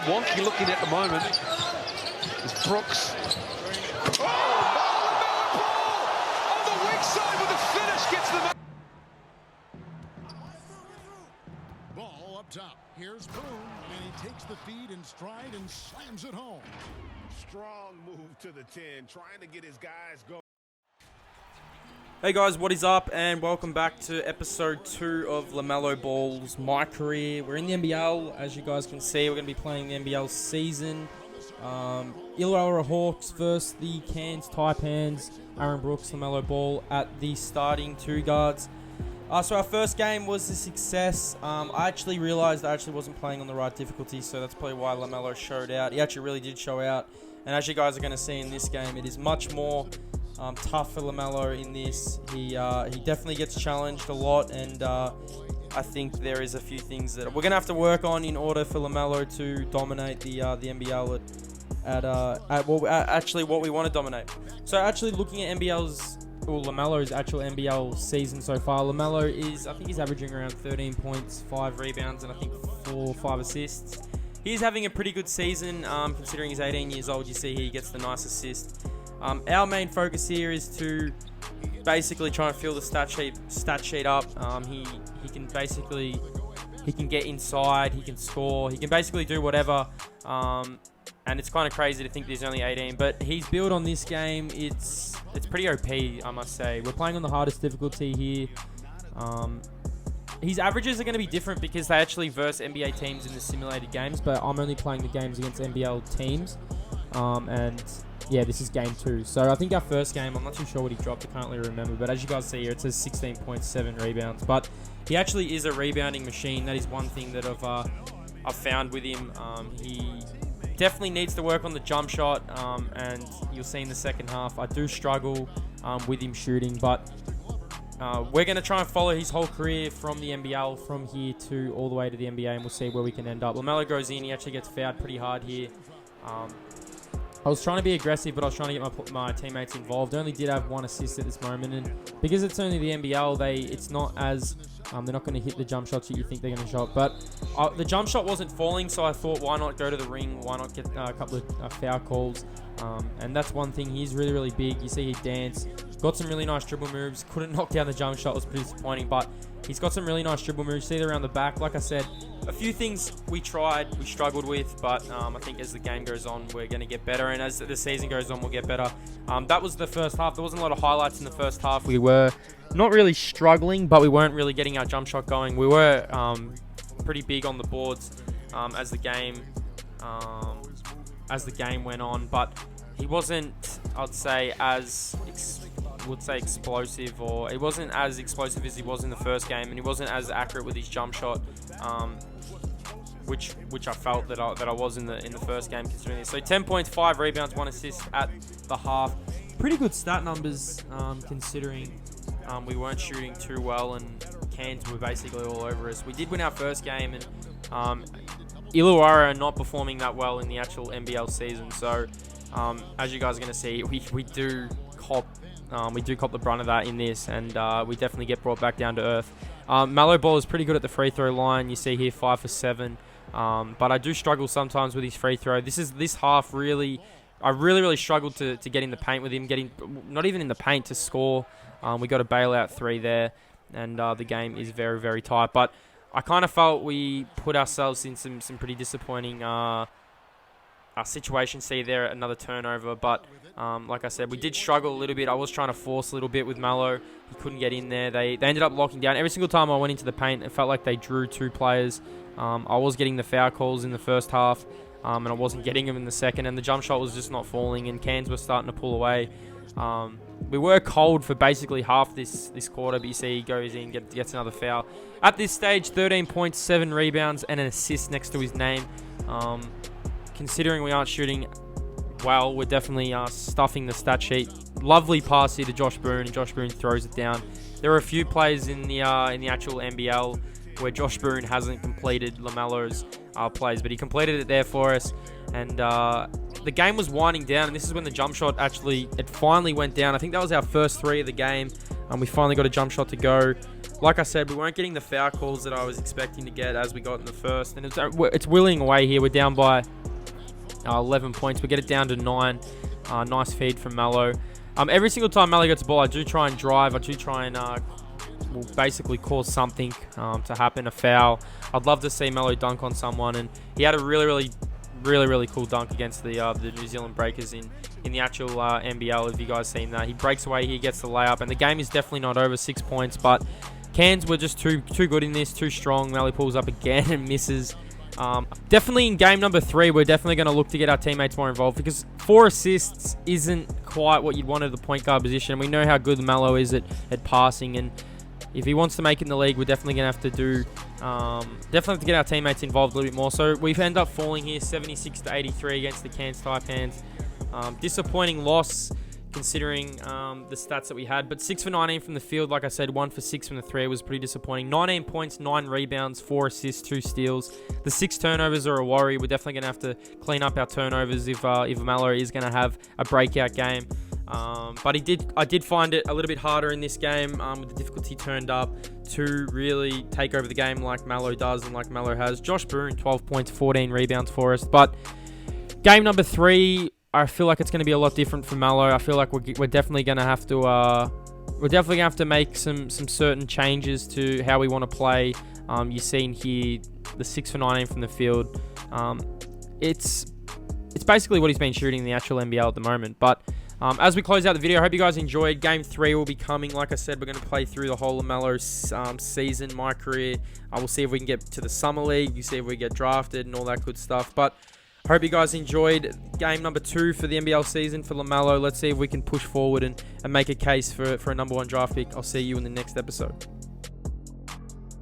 wonky looking at the moment. It's Brooks. On the weak side with the finish gets them. Ball up top. Here's Boone, and he takes the feed in stride and slams it home. Strong move to the 10, trying to get his guys going. Hey guys, what is up, and welcome back to episode 2 of Lamelo Balls MyCareer. We're in the NBL, as you guys can see. We're going to be playing the NBL season. Illawarra Hawks versus the Cairns Taipans. Aaron Brooks, Lamelo Ball at the starting 2 guards. So our first game was a success. I actually realized I wasn't playing on the right difficulty, so that's probably why Lamelo showed out. He actually really did show out, and as you guys are going to see in this game, it is much more tough for Lamelo in this. He definitely gets challenged a lot, and I think there is a few things that we're going to have to work on in order for Lamelo to dominate the NBL at what we want to dominate. So actually looking at Lamelo's actual NBL season so far, Lamelo I think he's averaging around 13 points, 5 rebounds, and I think 5 assists. He's having a pretty good season, considering he's 18 years old. You see he gets the nice assist. Our main focus here is to basically try and fill the stat sheet up. He can get inside, he can score, he can basically do whatever. And it's kind of crazy to think there's only 18, but he's built on this game. It's pretty OP, I must say. We're playing on the hardest difficulty here. His averages are going to be different because they actually verse NBA teams in the simulated games, but I'm only playing the games against NBL teams. And yeah, this is game 2. So I think our first game, I'm not too sure what he dropped, I can't really remember, but as you guys see here, it says 16.7 rebounds. But he actually is a rebounding machine. That is one thing that I've found with him. He definitely needs to work on the jump shot, and you'll see in the second half, I do struggle with him shooting, but we're going to try and follow his whole career from the NBL, from here to all the way to the NBA, and we'll see where we can end up. Lamelo goes in, he actually gets fouled pretty hard here. I was trying to be aggressive, but I was trying to get my teammates involved. I only did have 1 assist at this moment, and because it's only the NBL, it's not as they're not going to hit the jump shots that you think they're going to shot. But the jump shot wasn't falling, so I thought, why not go to the ring? Why not get a couple of foul calls? And that's one thing. He's really, really big. You see he danced. Got some really nice dribble moves. Couldn't knock down the jump shot. Was pretty disappointing, but he's got some really nice dribble moves. See it around the back. Like I said, a few things we struggled with, but I think as the game goes on, we're going to get better, and as the season goes on, we'll get better. That was the first half. There wasn't a lot of highlights in the first half. We were not really struggling, but we weren't really getting our jump shot going. We were pretty big on the boards as the game went on, but he wasn't, I'd say, as explosive, or he wasn't as explosive as he was in the first game, and he wasn't as accurate with his jump shot, which I felt that I was in the first game, considering this. So 10 points, 5 rebounds, 1 assist at the half. Pretty good stat numbers, considering we weren't shooting too well, and Cairns were basically all over us. We did win our first game, and Illawarra are not performing that well in the actual NBL season. So as you guys are going to see, we do cop the brunt of that in this, and we definitely get brought back down to earth. Melo Ball is pretty good at the free throw line. You see here 5 for 7, but I do struggle sometimes with his free throw. This half I really struggled to get in the paint with him, not even in the paint to score. We got a bailout 3 there, and the game is very, very tight. But I kind of felt we put ourselves in some pretty disappointing situations. See there, another turnover, but like I said, we did struggle a little bit. I was trying to force a little bit with Melo. He couldn't get in there. They ended up locking down. Every single time I went into the paint, it felt like they drew 2 players. I was getting the foul calls in the first half, and I wasn't getting them in the second, and the jump shot was just not falling, and Cairns were starting to pull away. We were cold for basically half this quarter, but you see he goes in, gets another foul. At this stage, 13 points, 7 rebounds, and an assist next to his name. Considering we aren't shooting well, we're definitely stuffing the stat sheet. Lovely pass here to Josh Boone, and Josh Boone throws it down. There are a few plays in the actual NBL where Josh Boone hasn't completed Lamelo's plays, but he completed it there for us. And the game was winding down, and this is when the jump shot it finally went down. I think that was our first 3 of the game, and we finally got a jump shot to go. Like I said, we weren't getting the foul calls that I was expecting to get as we got in the first, and it's willing away here. We're down by 11 points. We get it down to 9. Nice feed from Melo. Every single time Melo gets the ball, I do try and drive. I do try and will basically cause something to happen, a foul. I'd love to see Melo dunk on someone, and he had a really cool dunk against the New Zealand Breakers in the actual NBL. If you guys seen that, he breaks away, he gets the layup, and the game is definitely not over. 6 points, but Cairns were just too good in this, too strong. Melo pulls up again and misses. Definitely in game number 3, we're definitely going to look to get our teammates more involved, because 4 assists isn't quite what you'd want at the point guard position. We know how good Melo is at passing, and if he wants to make it in the league, we're definitely going to have to do, definitely have to get our teammates involved a little bit more. So we've ended up falling here 76-83 against the Cairns Taipans. Disappointing loss considering the stats that we had, but 6 for 19 from the field. Like I said, 1 for 6 from the 3 was pretty disappointing. 19 points, 9 rebounds, 4 assists, 2 steals. The 6 turnovers are a worry. We're definitely going to have to clean up our turnovers if Melo is going to have a breakout game. But I did find it a little bit harder in this game with the difficulty turned up to really take over the game like Melo does and like Melo has. Josh Boone, 12 points, 14 rebounds for us. But game number 3, I feel like it's going to be a lot different for Melo. I feel like we're definitely going to have to make some certain changes to how we want to play. You've seen here the 6 for 19 from the field. It's basically what he's been shooting in the actual NBL at the moment. But as we close out the video, I hope you guys enjoyed. Game 3 will be coming. Like I said, we're going to play through the whole Lamelo season, my career. I will see if we can get to the Summer League. You see if we get drafted and all that good stuff. But I hope you guys enjoyed game number 2 for the NBL season for Lamelo. Let's see if we can push forward and make a case for a number 1 draft pick. I'll see you in the next episode.